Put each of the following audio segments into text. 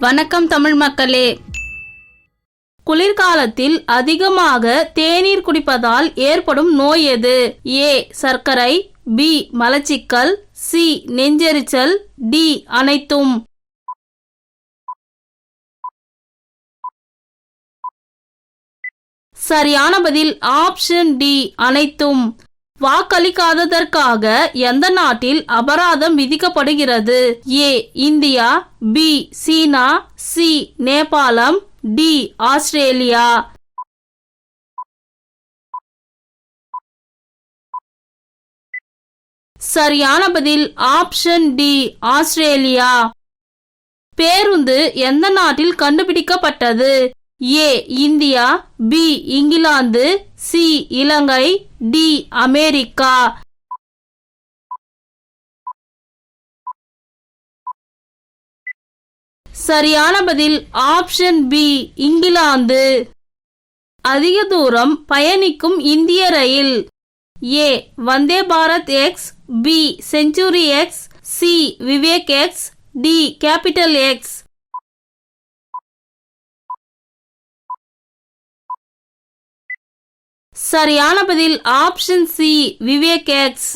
வணக்கம் தமிழ் மக்களே. குளிர்காலத்தில் அதிகமாக தேநீர் குடிப்பதால் ஏற்படும் நோய் எது? ஏ சர்க்கரை, பி மலச்சிக்கல், சி நெஞ்செரிச்சல், டி அனைத்தும். சரியான பதில் ஆப்ஷன் டி அனைத்தும். வாக்களிக்காததற்காக எந்த நாட்டில் அபராதம் விதிக்கப்படுகிறது? A India, B China, C நேபாளம், டி ஆஸ்திரேலியா. சரியான பதில் ஆப்ஷன் டி ஆஸ்திரேலியா. பேருந்து எந்த நாட்டில் கண்டுபிடிக்கப்பட்டது? A India, B England, C Ilangai, D America. சரியான பதில் ஆப்ஷன் பி இங்கிலாந்து. அதிக தூரம் பயணிக்கும் இந்திய ரயில்? A Vande Bharat X, B century X, C Vivek X, D capital X. சரியான பதில் option C Vivek X.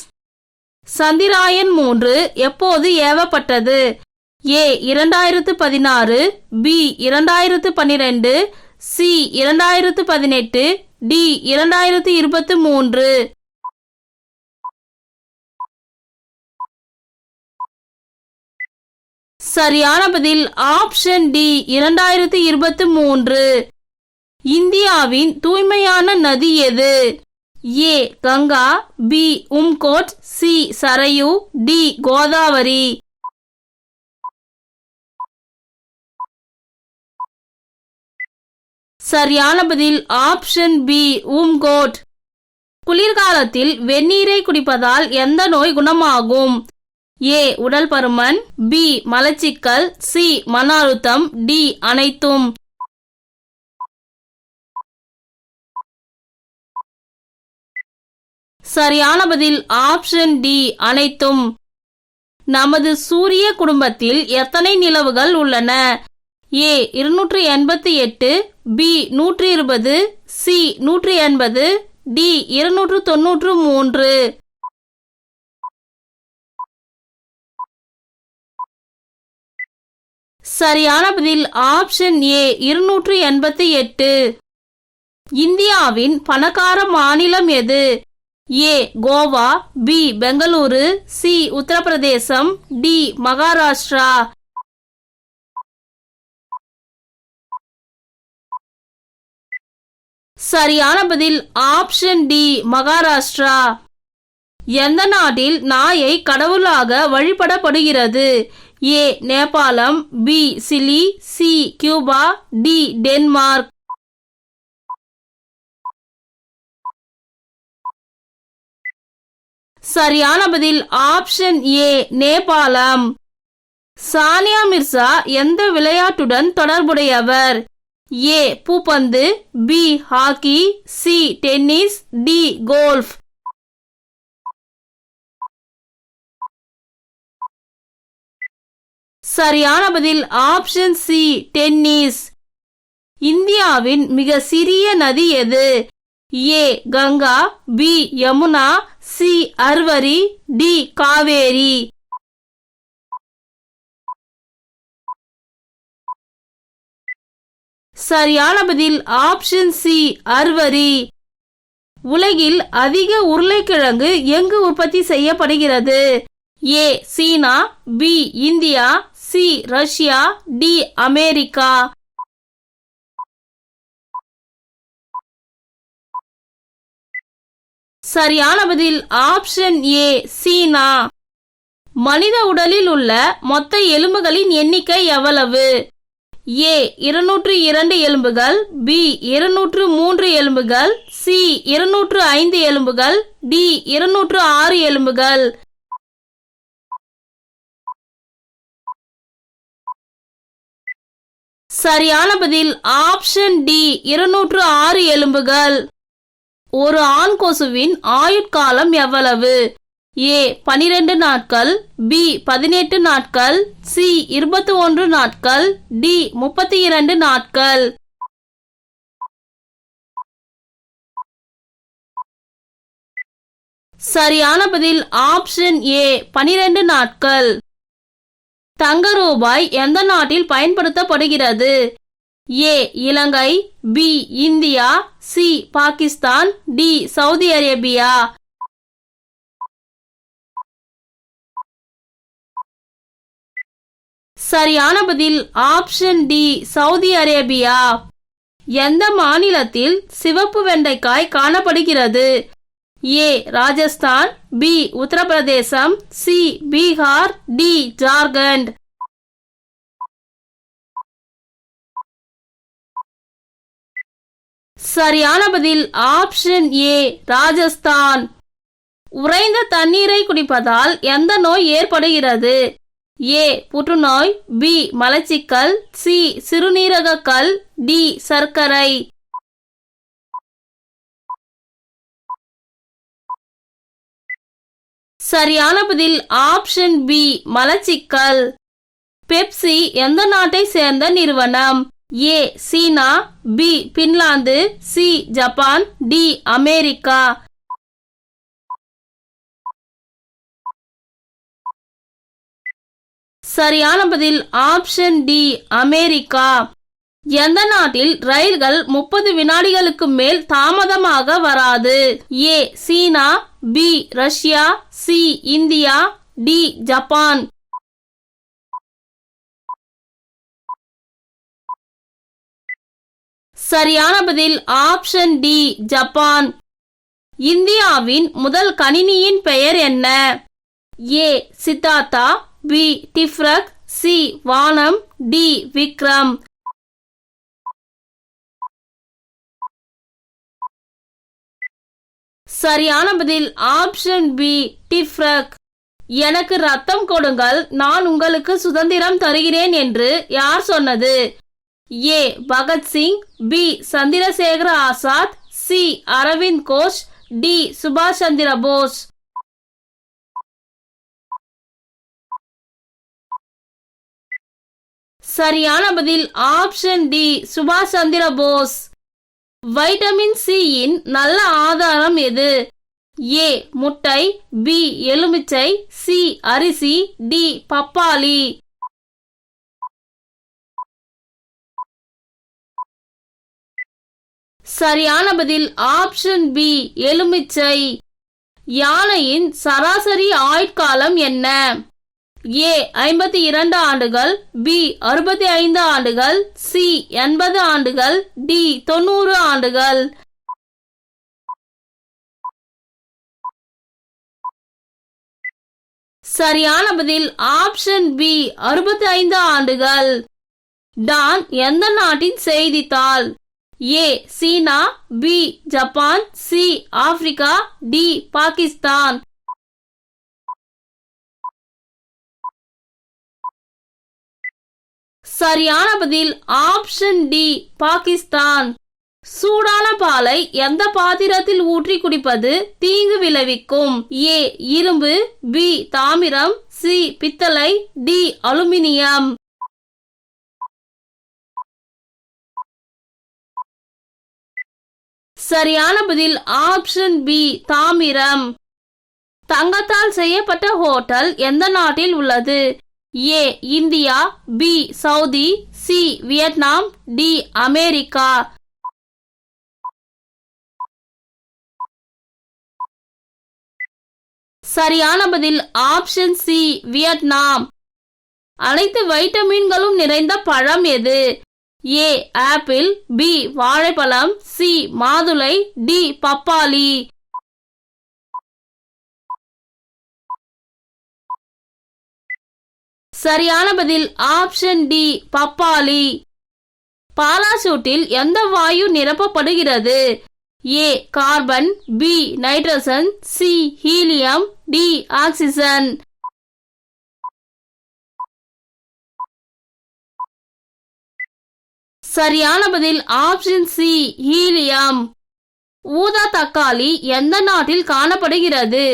Chandrayaan 3 எப்போது ஏவப்பட்டது? A 2016, B 2012, C 2018, D 2023. சரியான பதில் ஆப்ஷன் டி 2023. இந்தியாவின் தூய்மையான நதி எது? A Ganga, B Umngot, C Sarayu, D Godavari. சரியான பதில் ஆப்ஷன் பி உம்கோட். குளிர்காலத்தில் வெந்நீரை குடிப்பதால் எந்த நோய் குணமாகும்? ஏ உடல் பருமன், பி மலச்சிக்கல், சி மன அழுத்தம், டி அனைத்தும். சரியான பதில் ஆப்ஷன் டி அனைத்தும். நமது சூரிய குடும்பத்தில் எத்தனை நிலவுகள் உள்ளன? ஏ 288, பி 120, சி 180, டி 293. சரியான பதில் ஆப்ஷன் ஏ 288. இந்தியாவின் பணக்கார மாநிலம் எது? A Goa, B Bengaluru, C Uttar Pradesh, D Maharashtra. சரியான பதில் ஆப்ஷன் டி மகாராஷ்டிரா. எந்த நாட்டில் நாயை கடவுளாக வழிபடப்படுகிறது? ஏ நேபாளம், B Chile, C Cuba, D Denmark. சரியான பதில் ஆப்ஷன் ஏ நேபாளம். சானியா மிர்சா எந்த விளையாட்டுடன் தொடர்புடையவர்? ஏ பூப்பந்து, B hockey, C tennis, D golf. சரியான பதில் ஆப்ஷன் சி டென்னிஸ். இந்தியாவின் மிக சிறிய நதி எது? A Ganga, B Yamuna, C Arvari, D Kaveri. சரியான பதில் ஆப்ஷன் சி அர்வரி. உலகில் அதிக உருளைக்கிழங்கு எங்கு உற்பத்தி செய்யப்படுகிறது? A China, B India, C Russia, D America. சரியான பதில் ஆப்ஷன் ஏ சீனா. மனித உடலில் உள்ள மொத்த எலும்புகளின் எண்ணிக்கை எவ்வளவு? ஏ 202 எலும்புகள், பி 203 எலும்புகள், சி 205 எலும்புகள், டி 206 எலும்புகள். சரியான பதில் ஆப்ஷன் டி 206 எலும்புகள். ஒரு ஆண் கொசுவின் ஆயுட்காலம் எவ்வளவு? ஏ 12 நாட்கள், பி 18 நாட்கள், சி 21 நாட்கள், டி 32 நாட்கள். சரியான பதில் ஆப்ஷன் ஏ 12 நாட்கள். தங்க ரூபாய் எந்த நாட்டில் பயன்படுத்தப்படுகிறது? A Ilangai, B India, C Pakistan, D Saudi Arabia. சரியான பதில் ஆப்ஷன் டி சவுதி அரேபியா. எந்த மாநிலத்தில் சிவப்பு வெண்டைக்காய் காணப்படுகிறது? A Rajasthan, B Uttar Pradesh, C Bihar, D Jharkhand. சரியான பதில் ஆப்ஷன் ஏ ராஜஸ்தான். உறைந்த தண்ணீரை குடிப்பதால் எந்த நோய் ஏற்படுகிறது? ஏ புற்றுநோய், பி மலச்சிக்கல், சி சிறுநீரகக்கல், டி சர்க்கரை. சரியான பதில் ஆப்ஷன் பி மலச்சிக்கல். பெப்சி எந்த நாட்டை சேர்ந்த நிறுவனம்? A China, B Finland, C Japan, D America. சரியான பதில் ஆப்ஷன் டி அமெரிக்கா. எந்த நாட்டில் ரயில்கள் 30 வினாடிகளுக்கு மேல் தாமதமாக வராது? A China, B Russia, C India, D Japan. சரியான பதில் ஆப்ஷன் டி ஜப்பான். இந்தியாவின் முதல் கணினியின் பெயர் என்ன? ஏ சித்தார்த்தா, பி டிஃப்ரக், சி வானம், டி விக்ரம். சரியான பதில் ஆப்ஷன் பி டிஃப்ரக். எனக்கு ரத்தம் கொடுங்கள், நான் உங்களுக்கு சுதந்திரம் தருகிறேன் என்று யார் சொன்னது? A Bhagat Singh, B Chandrasekhar Azad, C Aravind Ghosh, D சுபாஷ் சந்திர போஸ். சரியான பதில் ஆப்ஷன் டி சுபாஷ் சந்திர போஸ். வைட்டமின் சி யின் நல்ல ஆதாரம் எது? ஏ முட்டை, பி எலுமிச்சை, சி அரிசி, டி பப்பாளி. சரியான பதில் ஆப்ஷன் பி எலுமிச்சை. யானையின் சராசரி ஆயுட்காலம் என்ன? ஏ 52 ஆண்டுகள், பி 65 ஆண்டுகள், சி 80 ஆண்டுகள், டி 90 ஆண்டுகள். சரியான பதில் ஆப்ஷன் பி 65 ஆண்டுகள். டான் எந்த நாட்டின் செய்தித்தாள்? A China, B Japan, C Africa, D Pakistan. சரியான பதில் ஆப்ஷன் டி பாகிஸ்தான். சூடான பாலை எந்த பாத்திரத்தில் ஊற்றி குடிப்பது தீங்கு விளைவிக்கும்? ஏ இரும்பு, பி தாமிரம், சி பித்தளை, டி அலுமினியம். சரியான பதில் ஆப்ஷன் பி தாமிரம். தங்கத்தால் செய்யப்பட்ட ஹோட்டல் எந்த நாட்டில் உள்ளது? A India, B Saudi, C Vietnam, D America. சரியான பதில் ஆப்ஷன் சி வியட்நாம். அனைத்து வைட்டமின்களும் நிறைந்த பழம் எது? ஏ ஆப்பிள், பி வாழைப்பழம், சி மாதுளை, டி பப்பாளி. சரியான பதில் ஆப்ஷன் டி பப்பாளி. பாராசூட்டில் எந்த வாயு நிரப்பப்படுகிறது? A carbon, B nitrogen, C helium, D oxygen. சரியான பதில் ஆப்ஷன் சி ஹீலியம். ஊதா தக்காளி எந்த நாட்டில் காணப்படுகிறது?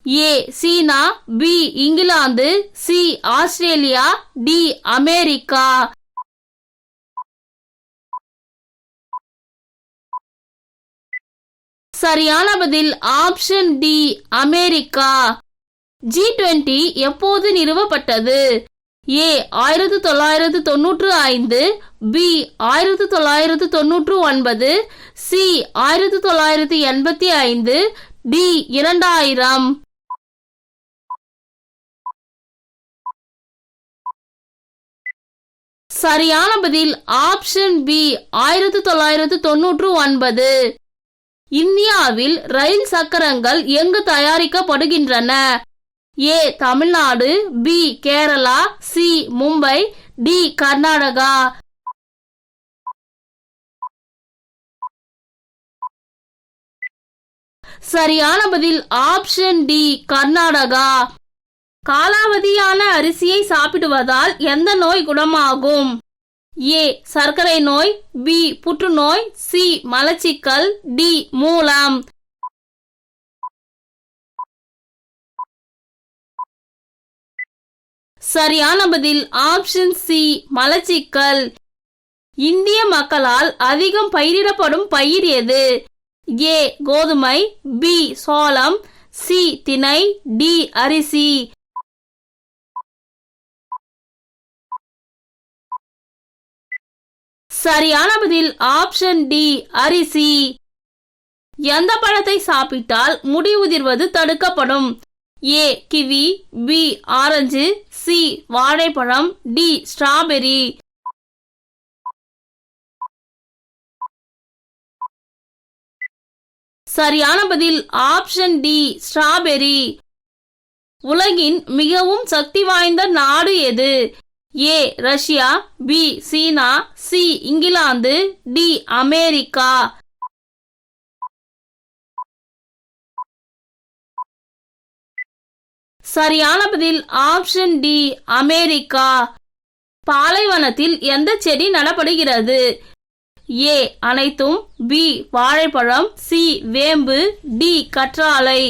A China, B England, C Australia, D America. சரியான பதில் ஆப்ஷன் டி அமெரிக்கா. G20 எப்போது நிறுவப்பட்டது? A 1995, B 1999, C 1985, D 2000. சரியான பதில் ஆப்ஷன் பி 1999. இந்தியாவில் ரயில் சக்கரங்கள் எங்கு தயாரிக்கப்படுகின்றன? A Tamil Nadu, B Kerala, C Mumbai, D Karnataka. சரியான பதில் ஆப்ஷன் டி கர்நாடகா. காலாவதியான அரிசியை சாப்பிடுவதால் எந்த நோய் குணமாகும்? ஏ சர்க்கரை நோய், பி புற்றுநோய், சி மலச்சிக்கல், டி மூலம். சரியான பதில் ஆப்ஷன் சி மலச்சிக்கல். இந்திய மக்களால் அதிகம் பயிரிடப்படும் பயிர் எது? ஏ கோதுமை, பி சோளம், சி திணை, டி அரிசி. சரியான பதில் ஆப்ஷன் டி அரிசி. எந்த பழத்தை சாப்பிட்டால் முடி உதிர்வது தடுக்கப்படும்? ஏ கிவி, பி ஆரஞ்சு, சி வாழைப்பழம், டி ஸ்ட்ராபெரி. சரியான பதில் ஆப்ஷன் டி ஸ்ட்ராபெரி. உலகின் மிகவும் சக்தி வாய்ந்த நாடு எது? A Russia, B China, C England, D America. சரியான பதில் ஆப்ஷன் டி அமெரிக்கா. பாலைவனத்தில் எந்த செடி நடப்படுகிறது? ஏ அனைத்தும், பி வாழைப்பழம், சி வேம்பு, டி கற்றாழை.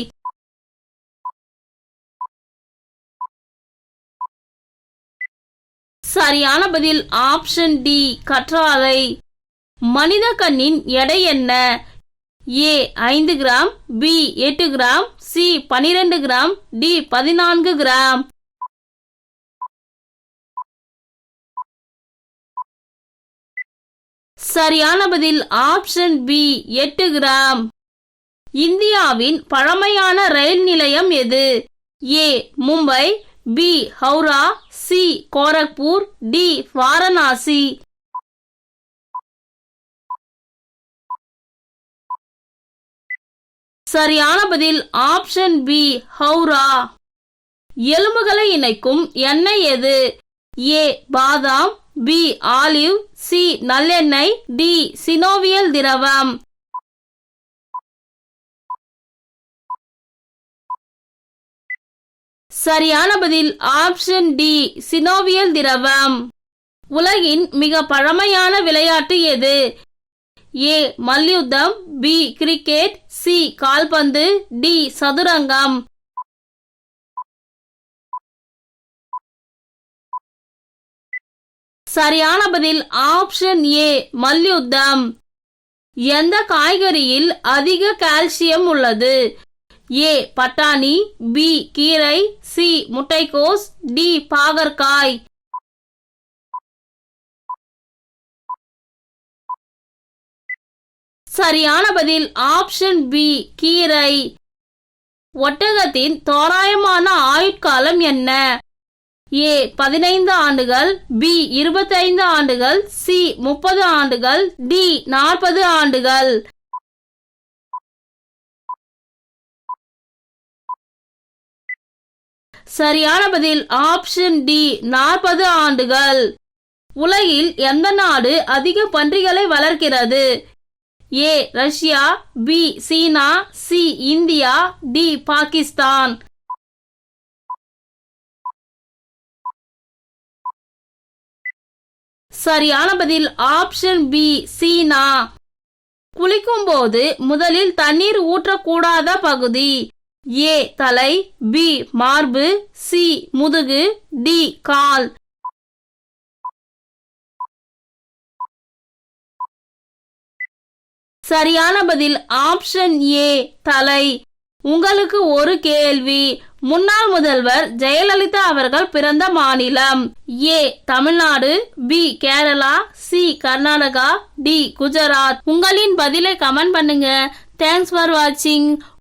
சரியான பதில் ஆப்ஷன் டி கற்றாழை. மனித கண்ணின் எடை என்ன? A 5 gram, B 8 gram, C 12 gram, D 14 gram. சரியான பதில் ஆப்ஷன் பி 8 கிராம். இந்தியாவின் பழமையான ரயில் நிலையம் எது? A Mumbai, B Howrah, C Gorakhpur, D Varanasi. சரியான பதில் ஆப்ஷன் பி ஹவுரா. எலும்புகளை இணைக்கும் எண்ணெய் எது? ஏ பாதாம், பி ஆலிவ், சி நல்லெண்ணெய், டி சினோவியல் திரவம். சரியான பதில் ஆப்ஷன் டி சினோவியல் திரவம். உலகின் மிக பழமையான விளையாட்டு எது? ஏ மல்யுத்தம், பி கிரிக்கெட், சி கால்பந்து, டி சதுரங்கம். சரியான பதில் ஆப்ஷன் ஏ மல்யுத்தம். எந்த காய்கறியில் அதிக கால்சியம் உள்ளது? ஏ பட்டாணி, பி கீரை, சி முட்டைக்கோஸ், டி பாகற்காய். சரியான பதில் ஆப்ஷன் பி கீரை. ஒட்டகத்தின் தோராயமான ஆயுட்காலம் என்ன? ஏ 15 ஆண்டுகள், பி 25 ஆண்டுகள், சி 30 ஆண்டுகள், டி 40 ஆண்டுகள். சரியான பதில் ஆப்ஷன் டி 40 ஆண்டுகள். உலகில் எந்த நாடு அதிக பன்றிகளை வளர்க்கிறது? A Russia, B China, C India, D Pakistan. சரியான பதில் ஆப்ஷன் பி சீனா. குளிக்கும் போது முதலில் தண்ணீர் ஊற்றக்கூடாத பகுதி? ஏ தலை, பி மார்பு, சி முதுகு, டி கால். சரியான பதில் ஆப்ஷன் ஏ தலை. உங்களுக்கு ஒரு கேள்வி. முன்னாள் முதல்வர் ஜெயலலிதா அவர்கள் பிறந்த மாநிலம் A Tamil Nadu, B Kerala, C Karnataka, D Gujarat. உங்களின் பதிலை கமெண்ட் பண்ணுங்க. தேங்க்ஸ் ஃபார் வாட்சிங்.